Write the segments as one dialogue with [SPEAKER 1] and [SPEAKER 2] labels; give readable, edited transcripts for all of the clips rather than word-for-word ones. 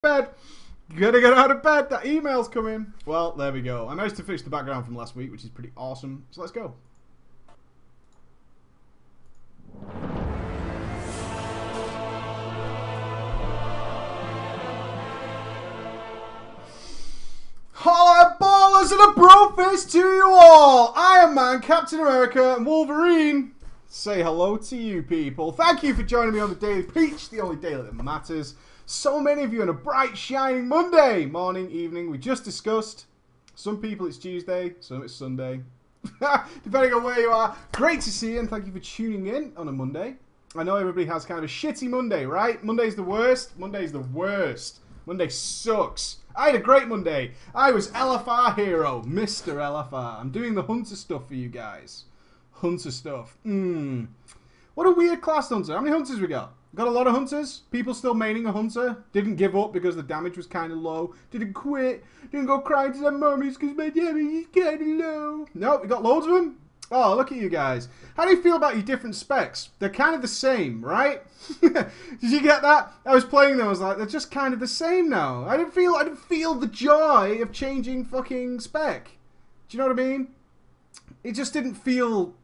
[SPEAKER 1] bed. You gotta get out of bed. That email's coming. Well, there we go. I managed to fix the background from last week, which is pretty awesome. So let's go. Holla ballers and a bro fist to you all! Iron Man, Captain America, and Wolverine. Say hello to you people. Thank you for joining me on the Daily Peach, the only daily that matters. So many of you on a bright, shining Monday morning, evening. We just discussed. Some people it's Tuesday, some it's Sunday. Depending on where you are. Great to see you and thank you for tuning in on a Monday. I know everybody has kind of a shitty Monday, right? Monday's the worst. Monday's the worst. Monday sucks. I had a great Monday. I was LFR hero, Mr. LFR. I'm doing the hunter stuff for you guys. Hunter stuff. What a weird class hunter. How many hunters we got? Got a lot of hunters. People still maining a hunter. Didn't give up because the damage was kind of low. Didn't quit. Didn't go crying to their mummies because my damage is kind of low. Nope, we got loads of them. Oh, look at you guys. How do you feel about your different specs? They're kind of the same, right? Did you get that? I was playing them. I was like, they're just kind of the same now. I didn't feel the joy of changing fucking spec. Do you know what I mean? It just didn't feel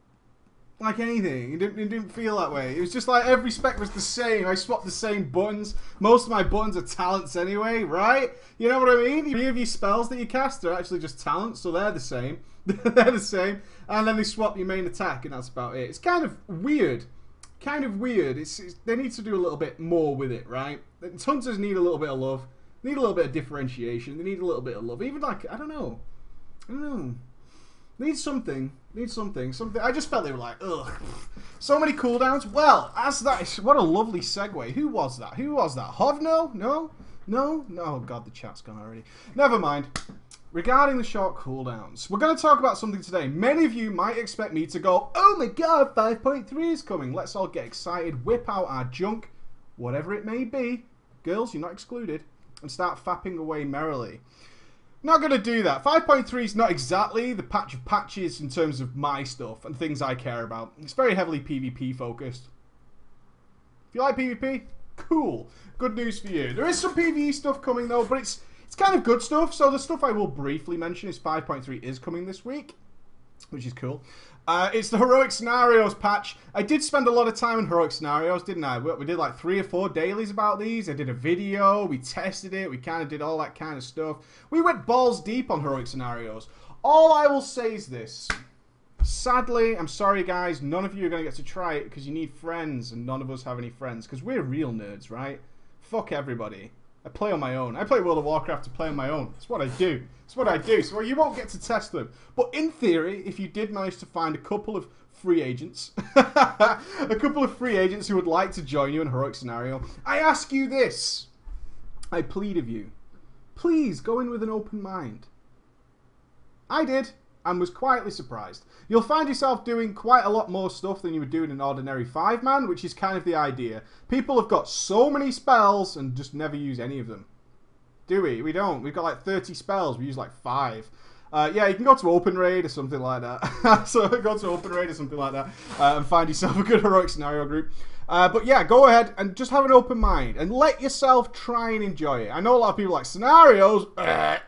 [SPEAKER 1] like anything. It didn't feel that way. It was just like every spec was the same. I swapped the same buttons. Most of my buttons are talents anyway, right? You know what I mean? Three of your spells that you cast are actually just talents, so they're the same. They're the same. And then they swap your main attack, and that's about it. It's kind of weird. Kind of weird. They need to do a little bit more with it, right? Hunters need a little bit of love. Need a little bit of differentiation. They need a little bit of love. Even like, I don't know. Need something. Something. I just felt they were like, ugh. So many cooldowns. Well, as that is, what a lovely segue. Who was that? Hovno? No? Oh god, the chat's gone already. Never mind. Regarding the short cooldowns, we're going to talk about something today. Many of you might expect me to go, oh my god, 5.3 is coming. Let's all get excited, whip out our junk, whatever it may be. Girls, you're not excluded. And start fapping away merrily. Not going to do that. 5.3 is not exactly the patch of patches in terms of my stuff and things I care about. It's very heavily PvP focused. If you like PvP, cool. Good news for you. There is some PvE stuff coming though, but it's kind of good stuff. So the stuff I will briefly mention is 5.3 is coming this week, which is cool. It's the Heroic Scenarios patch. I did spend a lot of time in Heroic Scenarios, didn't I? We did like 3 or 4 dailies about these. I did a video. We tested it. We kind of did all that kind of stuff. We went balls deep on Heroic Scenarios. All I will say is this. Sadly, I'm sorry guys, none of you are going to get to try it because you need friends and none of us have any friends because we're real nerds, right? Fuck everybody. I play on my own. I play World of Warcraft to play on my own. That's what I do. That's what I do. So you won't get to test them. But in theory, if you did manage to find a couple of free agents, a couple of free agents who would like to join you in Heroic Scenario, I ask you this. I plead of you. Please go in with an open mind. I did. And was quietly surprised. You'll find yourself doing quite a lot more stuff than you would do in an ordinary 5-man, which is kind of the idea. People have got so many spells and just never use any of them. Do we? We don't. We've got like 30 spells. We use like 5. Yeah, you can go to Open Raid or something like that. So go to Open Raid or something like that and find yourself a good Heroic Scenario group. But yeah, go ahead and just have an open mind and let yourself try and enjoy it. I know a lot of people like scenarios,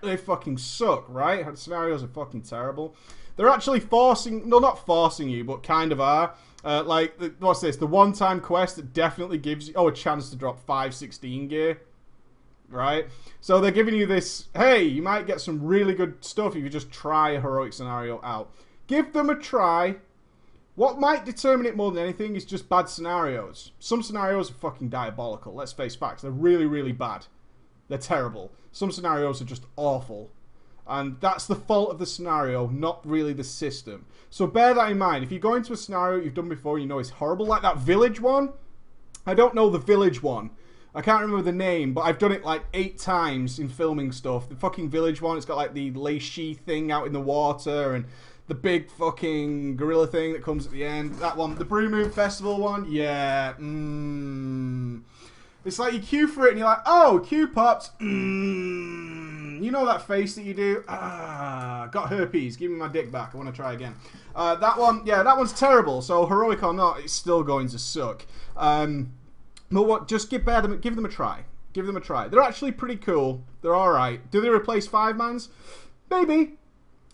[SPEAKER 1] they fucking suck, right? Scenarios are fucking terrible. They're actually forcing, no, not forcing you, but kind of are. Like, what's this? The one-time quest that definitely gives you, a chance to drop 516 gear. Right? So they're giving you this, hey, you might get some really good stuff if you just try a Heroic Scenario out. Give them a try. What might determine it more than anything is just bad scenarios. Some scenarios are fucking diabolical. Let's face facts. They're really, really bad. They're terrible. Some scenarios are just awful. And that's the fault of the scenario, not really the system. So bear that in mind. If you go into a scenario you've done before and you know it's horrible, like that village one. I don't know the village one. I can't remember the name, but I've done it like 8 times in filming stuff. The fucking village one, it's got like the Leishi thing out in the water and the big fucking gorilla thing that comes at the end. That one. The Blue Moon Festival one. Yeah. It's like you queue for it and you're like, oh, queue popped. You know that face that you do? Got herpes. Give me my dick back. I want to try again. That one, yeah, that one's terrible. So heroic or not, it's still going to suck. But what? Just give them a try. Give them a try. They're actually pretty cool. They're alright. Do they replace 5-mans? Maybe.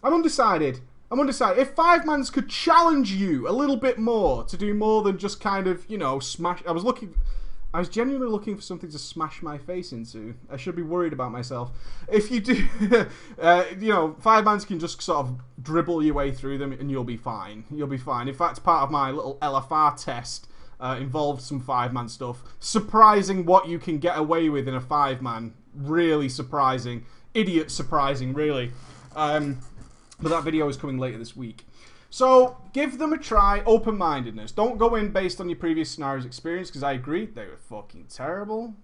[SPEAKER 1] I'm undecided. If 5-mans could challenge you a little bit more to do more than just kind of, you know, smash... I was genuinely looking for something to smash my face into. I should be worried about myself. If you do, you know, 5-mans can just sort of dribble your way through them and you'll be fine. You'll be fine. In fact, part of my little LFR test involved some 5-man stuff. Surprising what you can get away with in a 5-man. Really surprising. Idiot surprising, really. But that video is coming later this week. So, give them a try, open-mindedness. Don't go in based on your previous scenarios experience, because I agree, they were fucking terrible.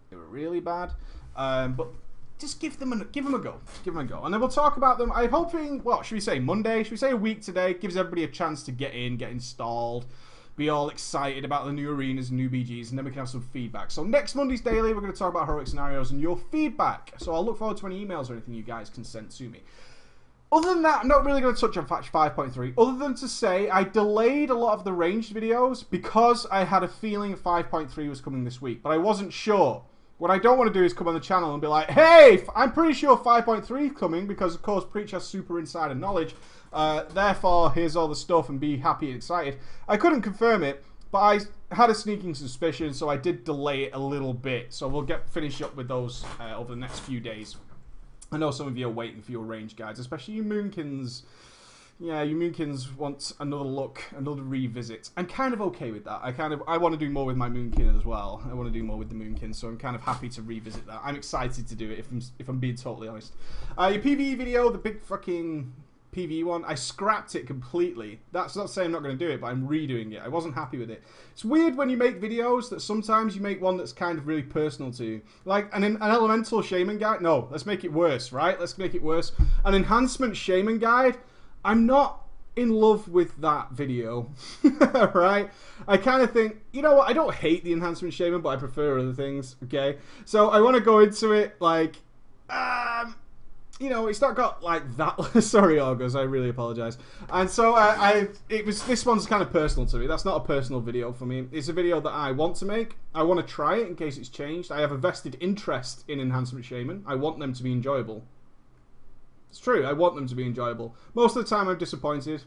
[SPEAKER 1] They were really bad. But just give them a go. Give them a go. And then we'll talk about them. I'm hoping, what should we say, Monday? Should we say a week today? Gives everybody a chance to get in, get installed, be all excited about the new arenas and new BGs, and then we can have some feedback. So next Monday's Daily, we're going to talk about heroic scenarios and your feedback. So I'll look forward to any emails or anything you guys can send to me. Other than that, I'm not really going to touch on patch 5.3, other than to say I delayed a lot of the ranged videos because I had a feeling 5.3 was coming this week, but I wasn't sure. What I don't want to do is come on the channel and be like, hey, I'm pretty sure 5.3 is coming because, of course, Preach has super insider knowledge. Therefore, here's all the stuff and be happy and excited. I couldn't confirm it, but I had a sneaking suspicion, so I did delay it a little bit. So we'll finish up with those over the next few days. I know some of you are waiting for your range guides, especially you Moonkins. Yeah, you Moonkins want another look, another revisit. I'm kind of okay with that. I want to do more with my Moonkin as well. I want to do more with the Moonkin, so I'm kind of happy to revisit that. I'm excited to do it, if I'm being totally honest. Your PvE video, the big fucking PvE one, I scrapped it completely. That's not saying I'm not going to do it, but I'm redoing it. I wasn't happy with it. It's weird when you make videos that sometimes you make one that's kind of really personal to you. Like an elemental shaman guide. No, let's make it worse, right? Let's make it worse. An enhancement shaman guide. I'm not in love with that video, right? I kind of think, you know what? I don't hate the enhancement shaman, but I prefer other things, okay? So I want to go into it like, you know, it's not got like that. Sorry, August, I really apologize. And so this one's kind of personal to me. That's not a personal video for me. It's a video that I want to make. I want to try it in case it's changed. I have a vested interest in Enhancement Shaman. I want them to be enjoyable. It's true. I want them to be enjoyable. Most of the time, I'm disappointed.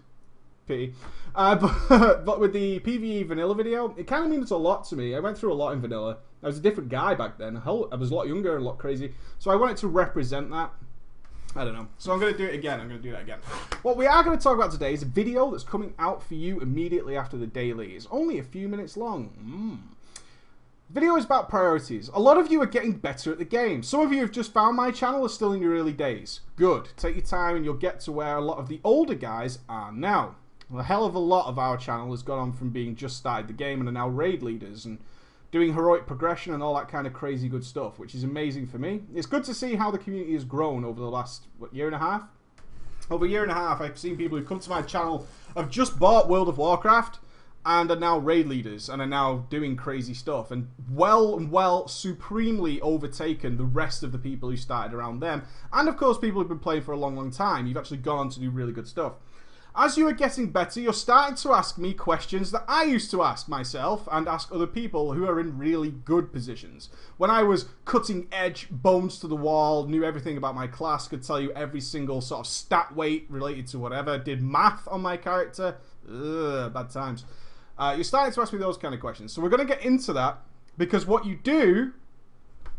[SPEAKER 1] Pity. But with the PvE vanilla video, it kind of means a lot to me. I went through a lot in vanilla. I was a different guy back then. Hell, I was a lot younger and a lot crazy. So I wanted to represent that. I don't know. So I'm going to do it again. I'm going to do that again. What we are going to talk about today is a video that's coming out for you immediately after the daily. It's only a few minutes long. Video is about priorities. A lot of you are getting better at the game. Some of you have just found my channel, are still in your early days. Good. Take your time and you'll get to where a lot of the older guys are now. A hell of a lot of our channel has gone on from being just started the game and are now raid leaders and doing heroic progression and all that kind of crazy good stuff, which is amazing for me. It's good to see how the community has grown over the last, what, year and a half? Over a year and a half, I've seen people who come to my channel, have just bought World of Warcraft, and are now raid leaders, and are now doing crazy stuff, and well, supremely overtaken the rest of the people who started around them. And of course, people who've been playing for a long, long time. You've actually gone on to do really good stuff. As you are getting better, you're starting to ask me questions that I used to ask myself and ask other people who are in really good positions. When I was cutting edge, bones to the wall, knew everything about my class, could tell you every single sort of stat weight related to whatever, did math on my character, bad times. You're starting to ask me those kind of questions. So we're going to get into that, because what you do,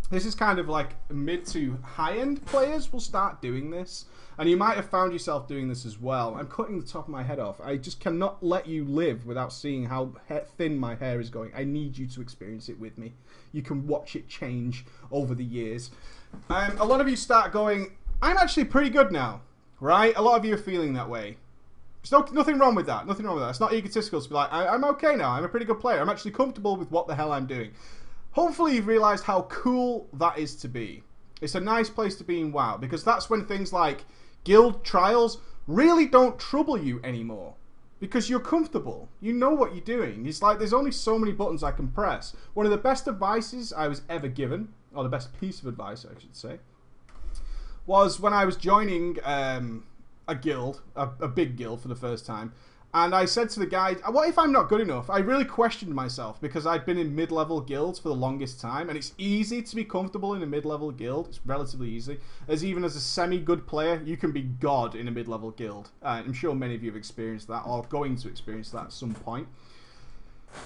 [SPEAKER 1] this is kind of like mid to high-end players will start doing this. And you might have found yourself doing this as well. I'm cutting the top of my head off. I just cannot let you live without seeing how thin my hair is going. I need you to experience it with me. You can watch it change over the years. A lot of you start going, I'm actually pretty good now, right? A lot of you are feeling that way. There's nothing wrong with that. Nothing wrong with that. It's not egotistical to be like, I'm okay now. I'm a pretty good player. I'm actually comfortable with what the hell I'm doing. Hopefully you've realized how cool that is to be. It's a nice place to be in WoW, because that's when things like guild trials really don't trouble you anymore, because you're comfortable. You know what you're doing. It's like there's only so many buttons I can press. One of the best advices I was ever given, or the best piece of advice I should say, was when I was joining a guild, a big guild for the first time, And I said to the guy, what if I'm not good enough? I really questioned myself because I'd been in mid-level guilds for the longest time, and it's easy to be comfortable in a mid-level guild. It's relatively easy. Even as a semi-good player, you can be God in a mid-level guild. I'm sure many of you have experienced that, or going to experience that at some point.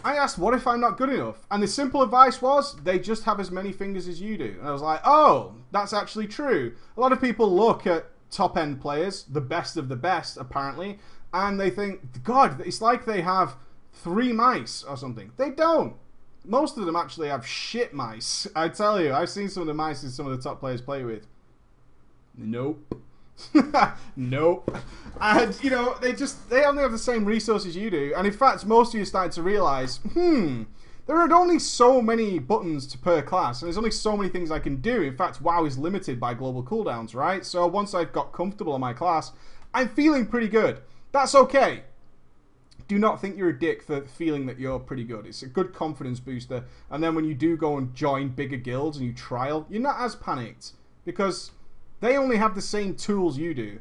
[SPEAKER 1] I asked, what if I'm not good enough? And the simple advice was, they just have as many fingers as you do. And I was like, oh, that's actually true. A lot of people look at top-end players, the best of the best, apparently, and they think, God, it's like they have 3 mice or something. They don't. Most of them actually have shit mice. I tell you, I've seen some of the mice that some of the top players play with. Nope. Nope. And, you know, they only have the same resources you do. And in fact, most of you are starting to realise, there are only so many buttons per class, and there's only so many things I can do. In fact, WoW is limited by global cooldowns, right? So once I've got comfortable in my class, I'm feeling pretty good. That's okay. Do not think you're a dick for feeling that you're pretty good. It's a good confidence booster. And then when you do go and join bigger guilds and you trial, you're not as panicked because they only have the same tools you do,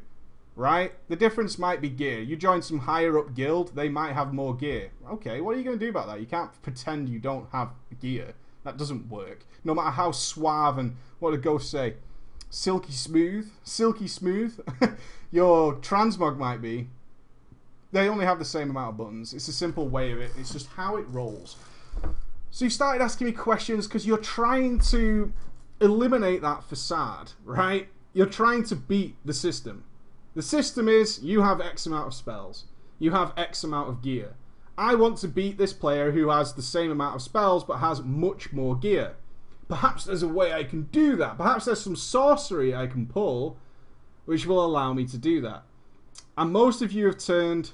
[SPEAKER 1] right? The difference might be gear. You join some higher up guild, they might have more gear. Okay, what are you going to do about that? You can't pretend you don't have gear. That doesn't work. No matter how suave and, what did Ghost say? Silky smooth your transmog might be. They only have the same amount of buttons. It's a simple way of it. It's just how it rolls. So you started asking me questions because you're trying to eliminate that facade, right? You're trying to beat the system. The system is you have X amount of spells. You have X amount of gear. I want to beat this player who has the same amount of spells but has much more gear. Perhaps there's a way I can do that. Perhaps there's some sorcery I can pull which will allow me to do that. And most of you have turned...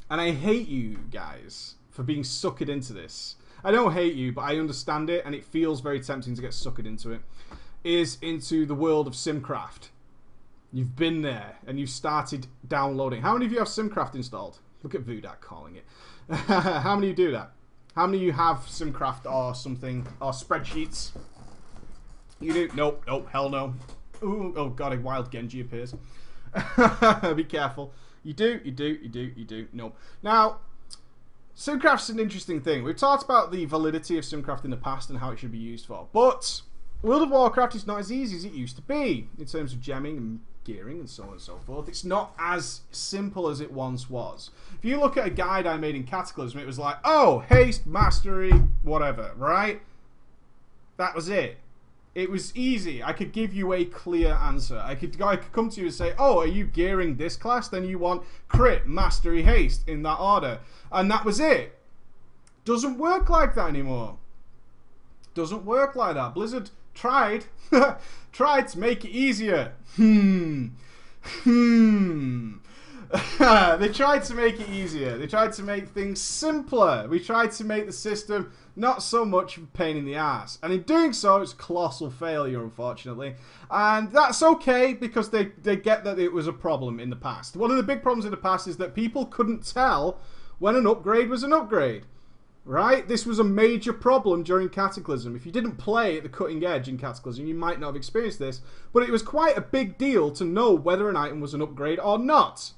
[SPEAKER 1] And I hate you guys for being suckered into this. I don't hate you, but I understand it, and it feels very tempting to get suckered into it. Is into the world of Simcraft. You've been there, and you've started downloading. How many of you have Simcraft installed? Look at Vudak calling it. How many of you do that? How many of you have Simcraft or something, or spreadsheets? You do? Nope, nope, hell no. Ooh, oh god, a wild Genji appears. Be careful. You do. Nope. Now, Simcraft's an interesting thing. We've talked about the validity of Simcraft in the past and how it should be used for. But World of Warcraft is not as easy as it used to be in terms of gemming and gearing and so on and so forth. It's not as simple as it once was. If you look at a guide I made in Cataclysm, it was like, oh, haste, mastery, whatever, right? That was it. It was easy. I could give you a clear answer. I could come to you and say, oh, are you gearing this class? Then you want crit, mastery, haste in that order. And that was it. Doesn't work like that anymore. Doesn't work like that. Blizzard tried. Tried to make it easier. They tried to make it easier. They tried to make things simpler. We tried to make the system not so much of a pain in the ass. And in doing so, it's a colossal failure, unfortunately. And that's okay, because they get that it was a problem in the past. One of the big problems in the past is that people couldn't tell when an upgrade was an upgrade. Right? This was a major problem during Cataclysm. If you didn't play at the cutting edge in Cataclysm, you might not have experienced this. But it was quite a big deal to know whether an item was an upgrade or not.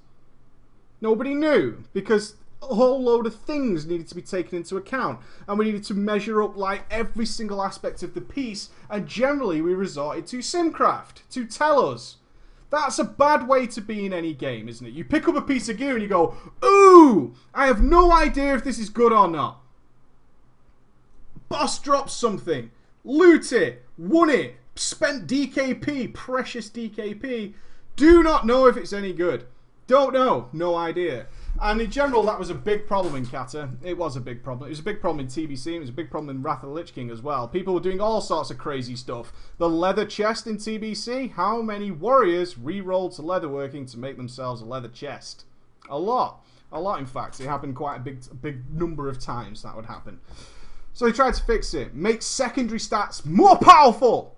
[SPEAKER 1] Nobody knew, because a whole load of things needed to be taken into account, and we needed to measure up like every single aspect of the piece, and generally we resorted to Simcraft to tell us. That's a bad way to be in any game, isn't it? You pick up a piece of gear and you go, ooh, I have no idea if this is good or not. Boss drops something, loot it, won it, spent DKP, precious DKP, do not know if it's any good. Don't know. No idea. And in general, that was a big problem in Cata. It was a big problem. It was a big problem in TBC. It was a big problem in Wrath of the Lich King as well. People were doing all sorts of crazy stuff. The leather chest in TBC. How many warriors re-rolled to leatherworking to make themselves a leather chest? A lot. A lot, in fact. It happened quite a big number of times that would happen. So they tried to fix it. Make secondary stats more powerful.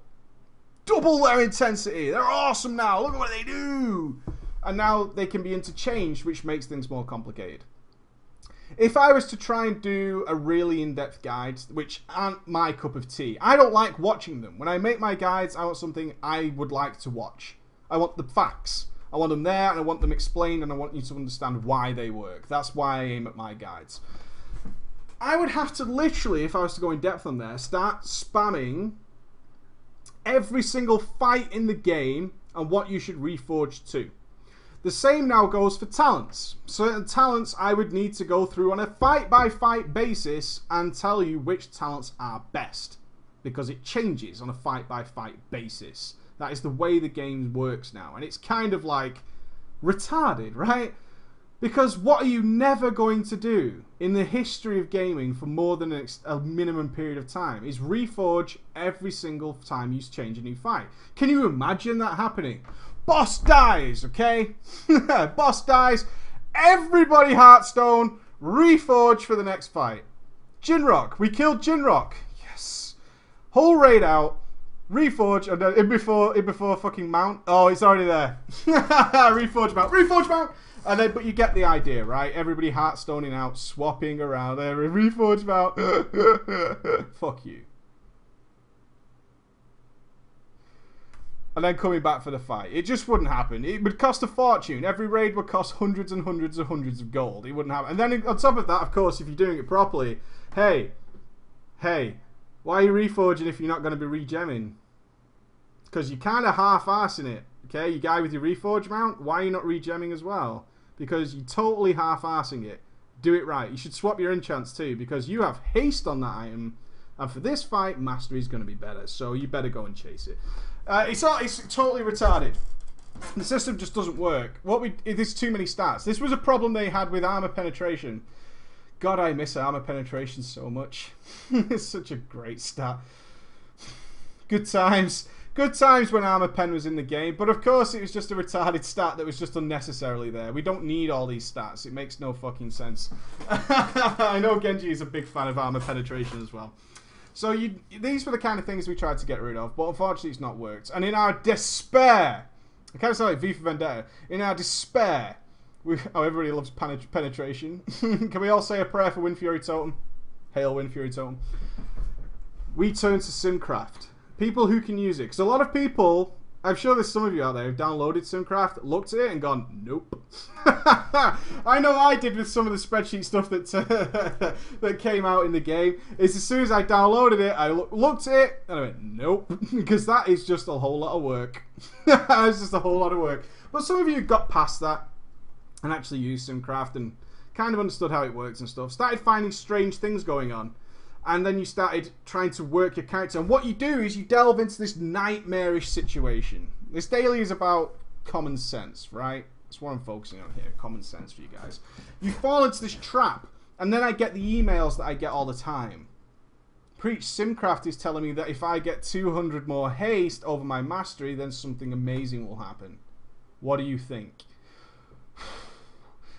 [SPEAKER 1] Double their intensity. They're awesome now. Look at what they do. And now they can be interchanged, which makes things more complicated. If I was to try and do a really in-depth guide, which aren't my cup of tea, I don't like watching them. When I make my guides, I want something I would like to watch. I want the facts. I want them there, and I want them explained, and I want you to understand why they work. That's why I aim at my guides. I would have to literally, if I was to go in depth on there, start spamming every single fight in the game and what you should reforge to. The same now goes for talents. Certain talents I would need to go through on a fight-by-fight basis and tell you which talents are best. Because it changes on a fight-by-fight basis. That is the way the game works now. And it's kind of like retarded, right? Because what are you never going to do in the history of gaming for more than a minimum period of time is reforge every single time you change a new fight. Can you imagine that happening? Boss dies, okay? Boss dies. Everybody Hearthstone, reforge for the next fight. Jinrock, we killed Jinrock. Yes. Whole raid out. Reforge, and in before fucking mount. Oh, it's already there. Reforge mount. Reforge mount. And then, but you get the idea, right? Everybody Hearthstoning out, swapping around there. Reforge mount. Fuck you. And then coming back for the fight. It just wouldn't happen. It would cost a fortune. Every raid would cost hundreds and hundreds and hundreds of gold. It wouldn't happen. And then on top of that, of course, if you're doing it properly, hey, why are you reforging if you're not going to be regemming? Because you're kind of half-arsing it. Okay, you guy with your reforge mount, why are you not regemming as well? Because you're totally half-arsing it. Do it right. You should swap your enchants too, because you have haste on that item. And for this fight, mastery is going to be better. So you better go and chase it. It's totally retarded. The system just doesn't work. There's too many stats. This was a problem they had with armor penetration. God, I miss armor penetration so much. It's such a great stat. Good times. Good times when armor pen was in the game. But of course, it was just a retarded stat that was just unnecessarily there. We don't need all these stats. It makes no fucking sense. I know Genji is a big fan of armor penetration as well. So these were the kind of things we tried to get rid of. But unfortunately, it's not worked. And in our despair, I kind of sound like V for Vendetta. In our despair, everybody loves penetration. Can we all say a prayer for Windfury Totem? Hail Windfury Totem. We turn to Simcraft. People who can use it. Because a lot of people, I'm sure there's some of you out there who've downloaded Simcraft, looked at it and gone, nope. I know I did with some of the spreadsheet stuff that that came out in the game. Is as soon as I downloaded it, I looked at it and I went, nope. Because that is just a whole lot of work. It's just a whole lot of work. But some of you got past that and actually used Simcraft and kind of understood how it works and stuff. Started finding strange things going on. And then you started trying to work your character. And what you do is you delve into this nightmarish situation. This daily is about common sense, right? That's what I'm focusing on here. Common sense for you guys. You fall into this trap. And then I get the emails that I get all the time. Preach, Simcraft is telling me that if I get 200 more haste over my mastery, then something amazing will happen. What do you think?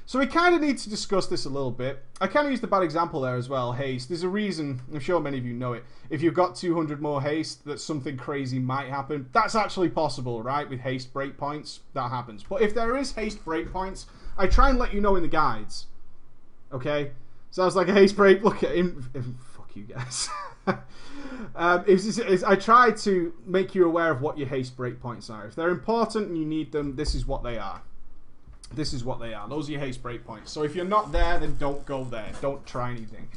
[SPEAKER 1] So we kind of need to discuss this a little bit. I kind of used a bad example there as well, haste. There's a reason, I'm sure many of you know it. If you've got 200 more haste, that something crazy might happen. That's actually possible, right? With haste breakpoints, that happens. But if there is haste breakpoints, I try and let you know in the guides. Okay? So I was like a haste break, look at him. Fuck you guys. I try to make you aware of what your haste breakpoints are. If they're important and you need them, this is what they are. This is what they are. Those are your haste breakpoints. So if you're not there, then don't go there. Don't try anything.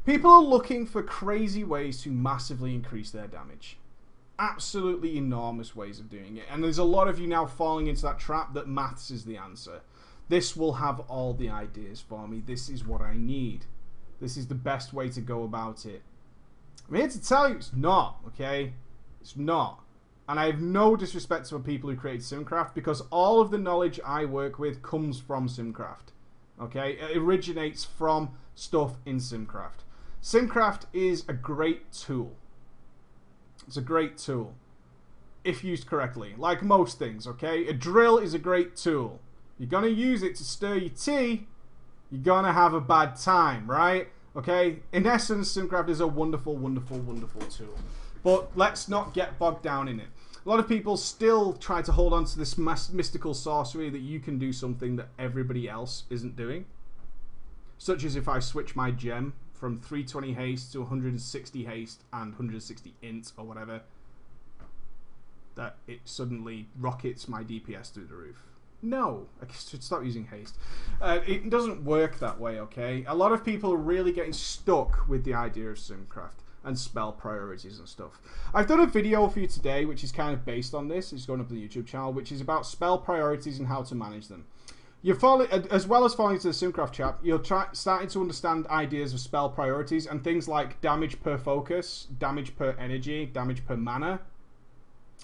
[SPEAKER 1] People are looking for crazy ways to massively increase their damage. Absolutely enormous ways of doing it. And there's a lot of you now falling into that trap that maths is the answer. This will have all the ideas for me. This is what I need. This is the best way to go about it. I'm here to tell you it's not, okay? It's not. And I have no disrespect to the people who created Simcraft because all of the knowledge I work with comes from Simcraft. Okay? It originates from stuff in Simcraft. Simcraft is a great tool. It's a great tool. If used correctly. Like most things, okay? A drill is a great tool. You're going to use it to stir your tea, you're going to have a bad time, right? Okay? In essence, Simcraft is a wonderful, wonderful, wonderful tool. But let's not get bogged down in it. A lot of people still try to hold on to this mystical sorcery that you can do something that everybody else isn't doing. Such as if I switch my gem from 320 haste to 160 haste and 160 int or whatever, that it suddenly rockets my DPS through the roof. No, I should stop using haste. It doesn't work that way, okay? A lot of people are really getting stuck with the idea of Simcraft and spell priorities and stuff. I've done a video for you today which is kind of based on this. It's going up on the YouTube channel, which is about spell priorities and how to manage them. You're falling, as well as falling into the Simcraft trap, you're starting to understand ideas of spell priorities and things like damage per focus, damage per energy, damage per mana.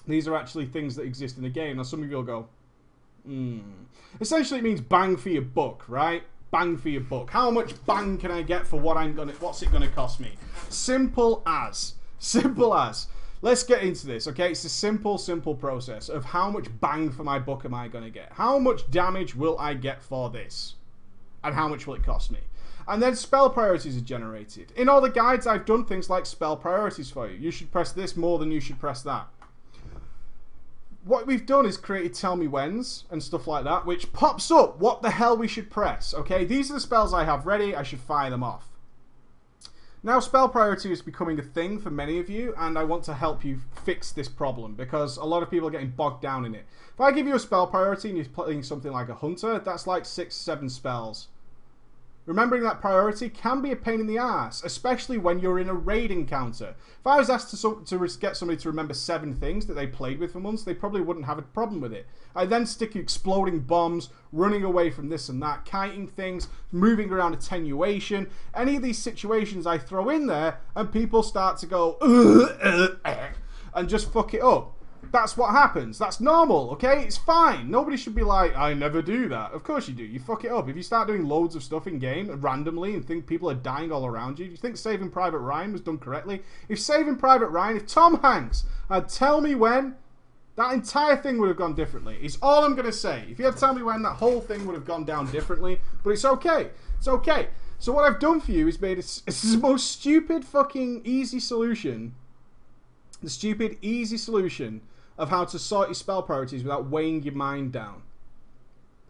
[SPEAKER 1] These are actually things that exist in the game. Now some of you will go, Essentially it means bang for your buck, right? Bang for your buck. How much bang can I get for what's it gonna cost me? Simple as. Simple as. Let's get into this, okay? It's a simple process of how much bang for my buck am I gonna get? How much damage will I get for this? And how much will it cost me? And then spell priorities are generated. In all the guides I've done things like spell priorities for you. You should press this more than you should press that. What we've done is created tell me whens and stuff like that, which pops up what the hell we should press, okay? These are the spells I have ready, I should fire them off. Now spell priority is becoming a thing for many of you, and I want to help you fix this problem because a lot of people are getting bogged down in it. If I give you a spell priority and you're playing something like a hunter, that's like 6-7 spells. Remembering that priority can be a pain in the ass, especially when you're in a raid encounter. If I was asked to get somebody to remember 7 things that they played with for months, they probably wouldn't have a problem with it. I then stick exploding bombs, running away from this and that, kiting things, moving around attenuation. Any of these situations I throw in there, and people start to go, and just fuck it up. That's what happens. That's normal, okay? It's fine. Nobody should be like, I never do that. Of course you do. You fuck it up. If you start doing loads of stuff in game randomly and think people are dying all around you, do you think Saving Private Ryan was done correctly? If Saving Private Ryan, if Tom Hanks had Tell Me When, that entire thing would have gone differently. Is all I'm going to say. If you had Tell Me When, that whole thing would have gone down differently. But it's okay. It's okay. So what I've done for you is made the most stupid fucking easy solution. The stupid easy solution of how to sort your spell priorities without weighing your mind down.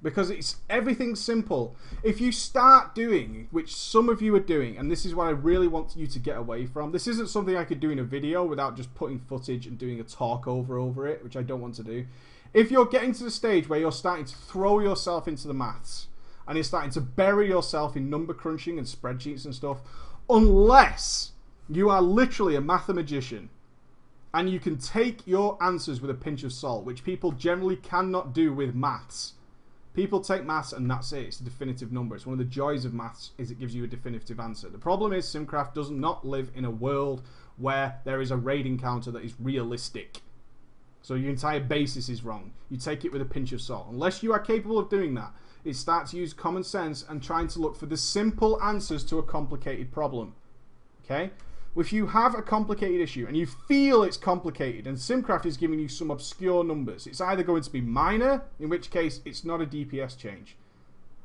[SPEAKER 1] Because everything's simple. If you start doing, which some of you are doing, and this is what I really want you to get away from. This isn't something I could do in a video without just putting footage and doing a talk over it, which I don't want to do. If you're getting to the stage where you're starting to throw yourself into the maths, and you're starting to bury yourself in number crunching and spreadsheets and stuff, unless you are literally a mathematician, and you can take your answers with a pinch of salt, which people generally cannot do with maths. People take maths and that's it. It's a definitive number. It's one of the joys of maths is it gives you a definitive answer. The problem is Simcraft does not live in a world where there is a raid encounter that is realistic. So your entire basis is wrong. You take it with a pinch of salt. Unless you are capable of doing that, it starts to use common sense and trying to look for the simple answers to a complicated problem. Okay? If you have a complicated issue and you feel it's complicated and Simcraft is giving you some obscure numbers, it's either going to be minor, in which case it's not a DPS change.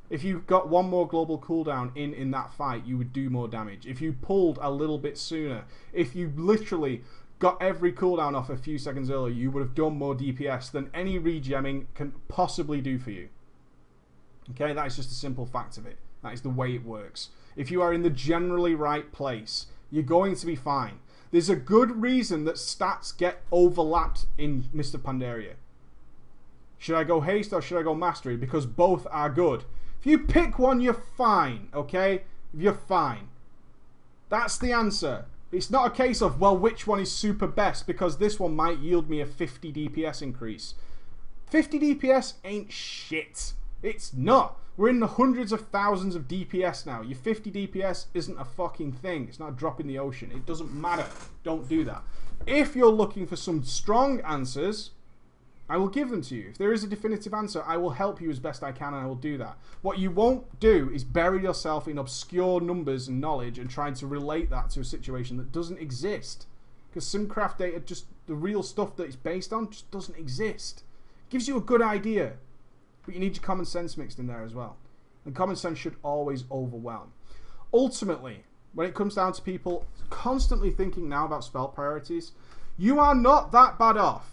[SPEAKER 1] If you got one more global cooldown in that fight, you would do more damage. If you pulled a little bit sooner, if you literally got every cooldown off a few seconds earlier, you would have done more DPS than any regemming can possibly do for you. Okay, that is just a simple fact of it. That is the way it works. If you are in the generally right place, you're going to be fine. There's a good reason that stats get overlapped in Mr. Pandaria. Should I go haste or should I go mastery? Because both are good. If you pick one, you're fine, okay? You're fine. That's the answer. It's not a case of, well, which one is super best because this one might yield me a 50 DPS increase. 50 DPS ain't shit. It's not. We're in the hundreds of thousands of DPS now. Your 50 DPS isn't a fucking thing. It's not a drop in the ocean. It doesn't matter. Don't do that. If you're looking for some strong answers, I will give them to you. If there is a definitive answer, I will help you as best I can and I will do that. What you won't do is bury yourself in obscure numbers and knowledge and trying to relate that to a situation that doesn't exist. Because Simcraft data, just the real stuff that it's based on, just doesn't exist. It gives you a good idea. But you need your common sense mixed in there as well. And common sense should always overwhelm. Ultimately, when it comes down to people constantly thinking now about spell priorities, you are not that bad off.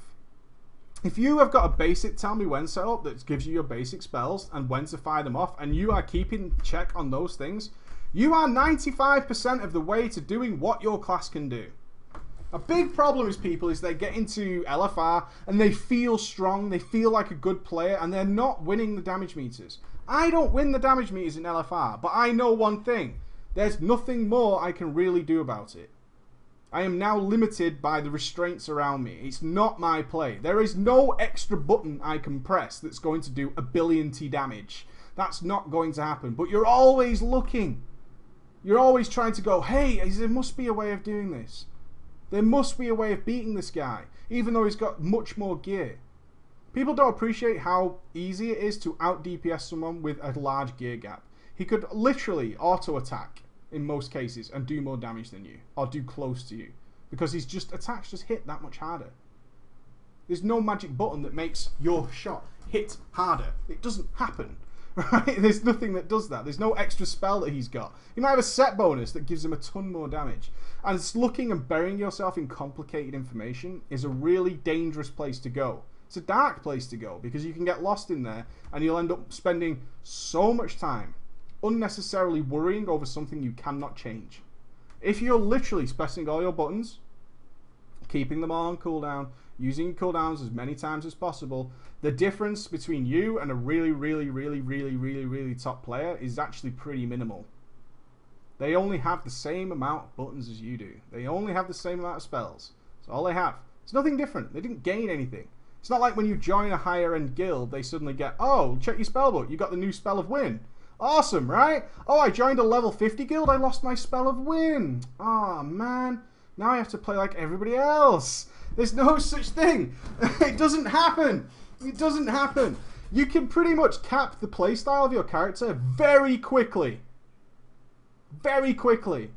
[SPEAKER 1] If you have got a basic Tell Me When setup that gives you your basic spells and when to fire them off, and you are keeping check on those things, you are 95% of the way to doing what your class can do. A big problem is people is they get into LFR and they feel strong, they feel like a good player, and they're not winning the damage meters. I don't win the damage meters in LFR, but I know one thing. There's nothing more I can really do about it. I am now limited by the restraints around me. It's not my play. There is no extra button I can press that's going to do 1 billion T damage. That's not going to happen. But you're always looking. You're always trying to go, hey, there must be a way of doing this. There must be a way of beating this guy, even though he's got much more gear. People don't appreciate how easy it is to out DPS someone with a large gear gap. He could literally auto-attack in most cases and do more damage than you, or do close to you, because his attacks just hit that much harder. There's no magic button that makes your shot hit harder. It doesn't happen. Right? There's nothing that does that. There's no extra spell that he's got. He might have a set bonus that gives him a ton more damage. And it's looking and burying yourself in complicated information is a really dangerous place to go. It's a dark place to go because you can get lost in there and you'll end up spending so much time unnecessarily worrying over something you cannot change. If you're literally pressing all your buttons, keeping them all on cooldown, using cooldowns as many times as possible, the difference between you and a really top player is actually pretty minimal. They only have the same amount of buttons as you do. They only have the same amount of spells. That's all they have. It's nothing different. They didn't gain anything. It's not like when you join a higher end guild, they suddenly get, oh, check your spellbook. You got the new spell of win. Awesome, right? Oh, I joined a level 50 guild. I lost my spell of win. Oh, man. Now I have to play like everybody else. There's no such thing. It doesn't happen. It doesn't happen. You can pretty much cap the playstyle of your character very quickly. Very quickly.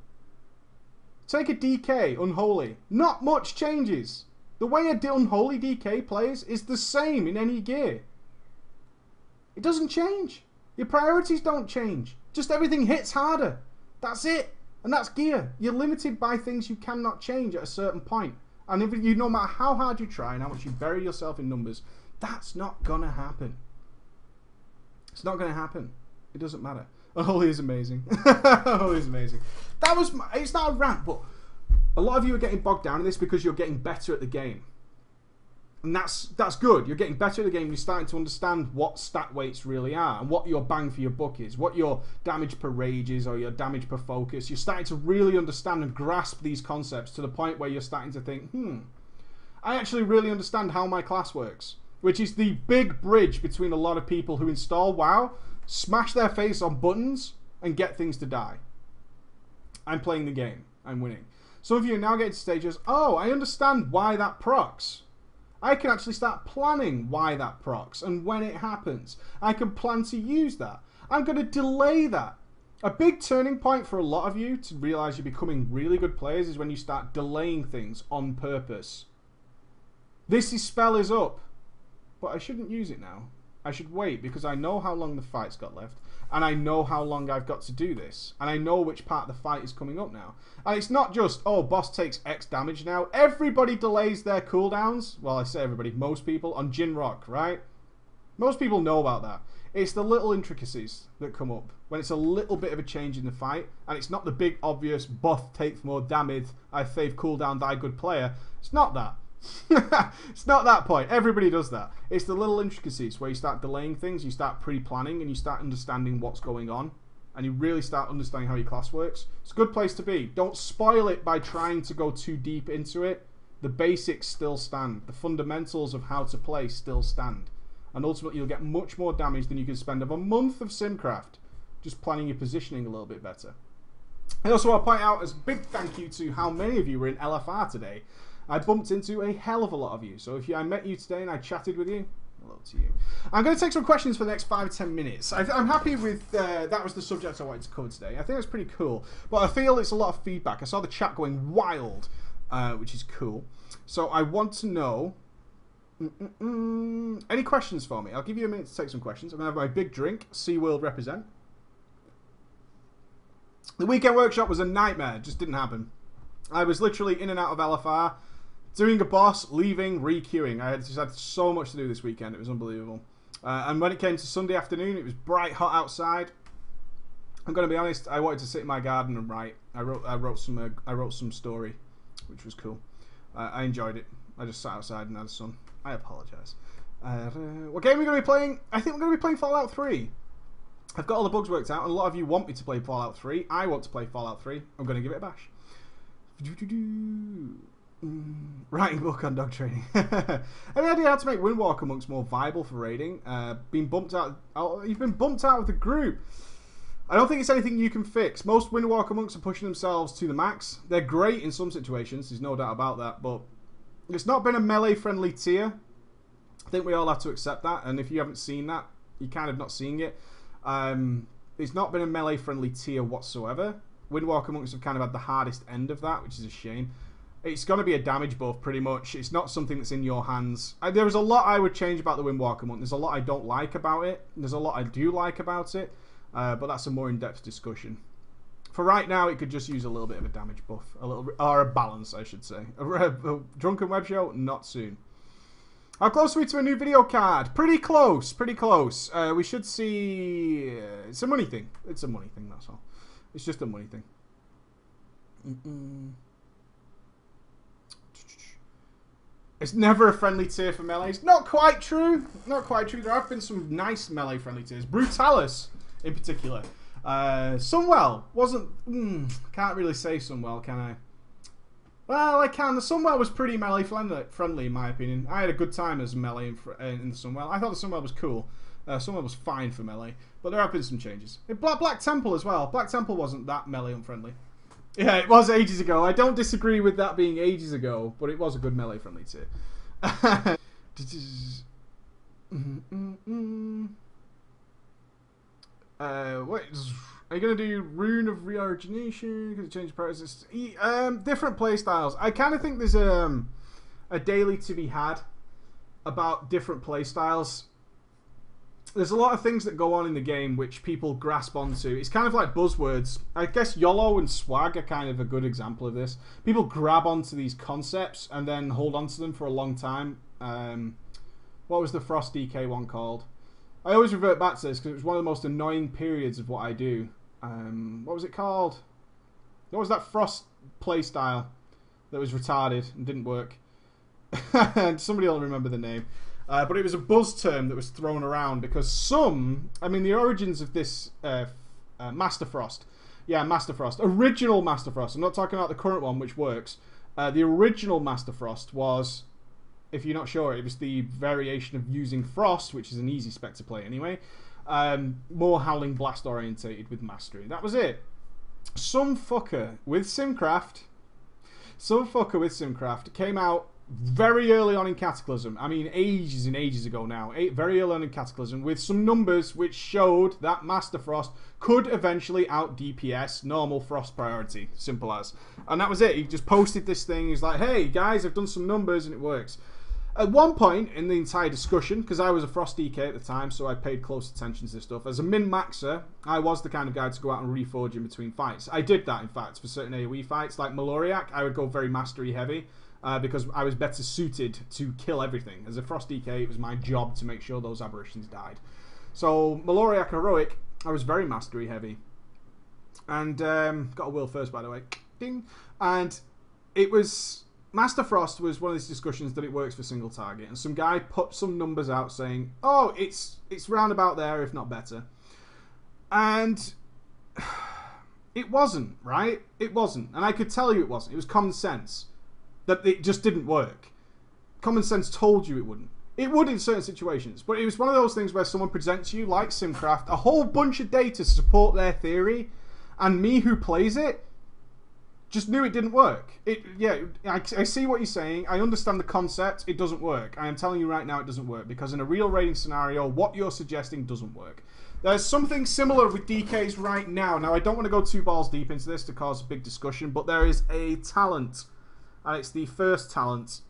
[SPEAKER 1] Take a DK, Unholy. Not much changes. The way a Unholy DK plays is the same in any gear. It doesn't change. Your priorities don't change. Just everything hits harder. That's it. And that's gear. You're limited by things you cannot change at a certain point. And if you, no matter how hard you try and how much you bury yourself in numbers, that's not going to happen. It's not going to happen. It doesn't matter. Unholy is amazing. Unholy is amazing. That was, it's not a rant, but a lot of you are getting bogged down in this because you're getting better at the game. And that's good. You're getting better at the game. You're starting to understand what stat weights really are and what your bang for your buck is, what your damage per rage is or your damage per focus. You're starting to really understand and grasp these concepts to the point where you're starting to think, I actually really understand how my class works, which is the big bridge between a lot of people who install WoW, smash their face on buttons, and get things to die. I'm playing the game. I'm winning. Some of you are now getting to stages, oh, I understand why that procs. I can actually start planning why that procs and when it happens. I can plan to use that. I'm going to delay that. A big turning point for a lot of you to realize you're becoming really good players is when you start delaying things on purpose. This spell is up, but I shouldn't use it now. I should wait because I know how long the fight's got left and I know how long I've got to do this and I know which part of the fight is coming up now. And it's not just, oh, boss takes X damage now. Everybody delays their cooldowns. Well, I say everybody, most people on Jin Rock, right? Most people know about that. It's the little intricacies that come up when it's a little bit of a change in the fight and it's not the big obvious boss takes more damage, I save cooldown, die good player. It's not that. It's not that point. Everybody does that. It's the little intricacies where you start delaying things, you start pre-planning and you start understanding what's going on and you really start understanding how your class works. It's a good place to be. Don't spoil it by trying to go too deep into it. The basics still stand. The fundamentals of how to play still stand. And ultimately you'll get much more damage than you can spend of a month of Simcraft just planning your positioning a little bit better. I also want to point out as a big thank you to how many of you were in LFR today. I bumped into a hell of a lot of you. So if I met you today and I chatted with you, hello to you. I'm going to take some questions for the next 5 to 10 minutes. I'm happy with, that was the subject I wanted to cover today. I think that's pretty cool. But I feel it's a lot of feedback. I saw the chat going wild, which is cool. So I want to know, any questions for me? I'll give you a minute to take some questions. I'm going to have my big drink, SeaWorld represent. The weekend workshop was a nightmare. It just didn't happen. I was literally in and out of LFR. Doing a boss, leaving, re-queuing. I just had so much to do this weekend. It was unbelievable. And when it came to Sunday afternoon, it was bright hot outside. I'm going to be honest. I wanted to sit in my garden and write. I wrote some story, which was cool. I enjoyed it. I just sat outside and had sun. I apologise. What game are we going to be playing? I think we're going to be playing Fallout 3. I've got all the bugs worked out, and a lot of you want me to play Fallout 3. I want to play Fallout 3. I'm going to give it a bash. Writing book on dog training. Any idea how to make Windwalker monks more viable for raiding? Been bumped out. Oh, you've been bumped out of the group. I don't think it's anything you can fix. Most Windwalker monks are pushing themselves to the max. They're great in some situations, there's no doubt about that, but it's not been a melee-friendly tier. I think we all have to accept that, and if you haven't seen that, you're kind of not seeing it. It's not been a melee-friendly tier whatsoever. Windwalker monks have kind of had the hardest end of that, which is a shame. It's going to be a damage buff, pretty much. It's not something that's in your hands. There's a lot I would change about the Windwalker monk. There's a lot I don't like about it. There's a lot I do like about it. But that's a more in-depth discussion. For right now, it could just use a little bit of a damage buff. Or a balance, I should say. A Drunken Web Show? Not soon. How close are we to a new video card? Pretty close. Pretty close. We should see... it's a money thing. It's a money thing, that's all. It's just a money thing. It's never a friendly tier for melees. Not quite true. Not quite true. There have been some nice melee friendly tiers. Brutalis, in particular. Sunwell wasn't... can't really say Sunwell, can I? Well, I can. The Sunwell was pretty melee friendly, in my opinion. I had a good time as melee in the Sunwell. I thought the Sunwell was cool. Sunwell was fine for melee. But there have been some changes. Black Temple as well. Black Temple wasn't that melee unfriendly. Yeah, it was ages ago. I don't disagree with that being ages ago, but it was a good melee friendly tier. Wait, are you going to do Rune of Reorigination? Going to change priorities? Different playstyles. I kind of think there's a daily to be had about different playstyles. There's a lot of things that go on in the game which people grasp onto. It's kind of like buzzwords. I guess YOLO and swag are kind of a good example of this. People grab onto these concepts and then hold onto them for a long time. What was the Frost DK one called? I always revert back to this because it was one of the most annoying periods of what I do. What was it called? What was that Frost playstyle that was retarded and didn't work? Somebody will remember the name. But it was a buzz term that was thrown around because the origins of this Master Frost. Yeah, Master Frost. Original Master Frost. I'm not talking about the current one, which works. The original Master Frost was, if you're not sure, it was the variation of using Frost, which is an easy spec to play anyway. More Howling Blast orientated with Mastery. That was it. Some fucker with Simcraft came out very early on in Cataclysm. I mean, ages and ages ago now. Very early on in Cataclysm with some numbers which showed that Master Frost could eventually out DPS normal Frost priority. Simple as. And that was it. He just posted this thing. He's like, hey, guys, I've done some numbers and it works. At one point in the entire discussion, because I was a Frost DK at the time, so I paid close attention to this stuff. As a min-maxer, I was the kind of guy to go out and reforge in between fights. I did that, in fact, for certain AoE fights. Like Maloriak, I would go very mastery heavy. Because I was better suited to kill everything. As a Frost DK, it was my job to make sure those aberrations died. So, Maloriak Heroic, I was very mastery heavy. And, got a will first, by the way. Ding! And it was... Master Frost was one of these discussions that it works for single target. And some guy put some numbers out saying, oh, it's round about there, if not better. And... it wasn't, right? It wasn't. And I could tell you it wasn't. It was common sense. That it just didn't work. Common sense told you it wouldn't. It would in certain situations, but it was one of those things where someone presents you, like Simcraft, a whole bunch of data to support their theory, and me who plays it just knew it didn't work. I see what you're saying. I understand the concept. It doesn't work. I am telling you right now it doesn't work, because in a real raiding scenario, what you're suggesting doesn't work. There's something similar with DKs right now. Now, I don't want to go too balls deep into this to cause a big discussion, but there is a talent. And it's the first talent.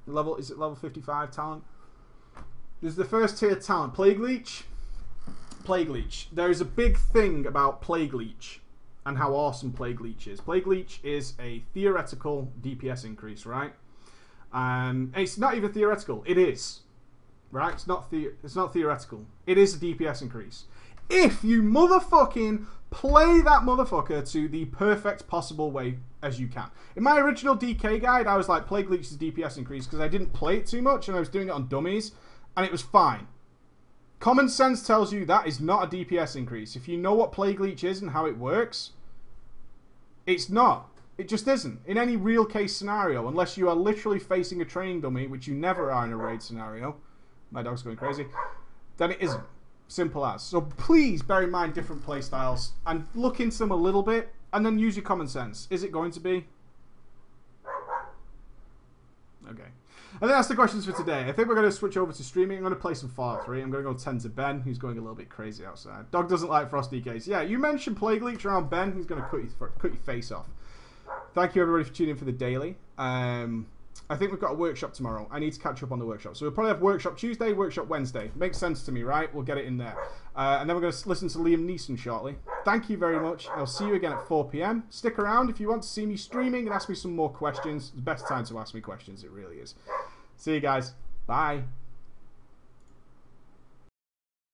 [SPEAKER 1] Is it level 55 talent? There's the first tier talent. Plague Leech. Plague Leech. There is a big thing about Plague Leech and how awesome Plague Leech is. Plague Leech is a theoretical DPS increase, right? And it's not even theoretical. It is. Right? It's not theoretical. It is a DPS increase. If you motherfucking Play that motherfucker to the perfect possible way as you can. In my original DK guide, I was like, Plague Leech's DPS increase because I didn't play it too much and I was doing it on dummies, and it was fine. Common sense tells you that is not a DPS increase. If you know what Plague Leech is and how it works, it's not. It just isn't. In any real case scenario, unless you are literally facing a training dummy, which you never are in a raid scenario. My dog's going crazy. Then it isn't. Simple as. So please bear in mind different playstyles and look into them a little bit and then use your common sense. Is it going to be? Okay. I think that's the questions for today. I think we're going to switch over to streaming. I'm going to play some Fallout 3. I'm going to go tend to Ben, who's going a little bit crazy outside. Dog doesn't like Frost DKs. Yeah, you mentioned Plague Leech around Ben. He's going to cut your face off. Thank you, everybody, for tuning in for the daily. I think we've got a workshop tomorrow. I need to catch up on the workshop. So we'll probably have workshop Tuesday, workshop Wednesday. Makes sense to me, right? We'll get it in there. And then we're going to listen to Liam Neeson shortly. Thank you very much. I'll see you again at 4 p.m. Stick around if you want to see me streaming and ask me some more questions. It's the best time to ask me questions. It really is. See you guys. Bye.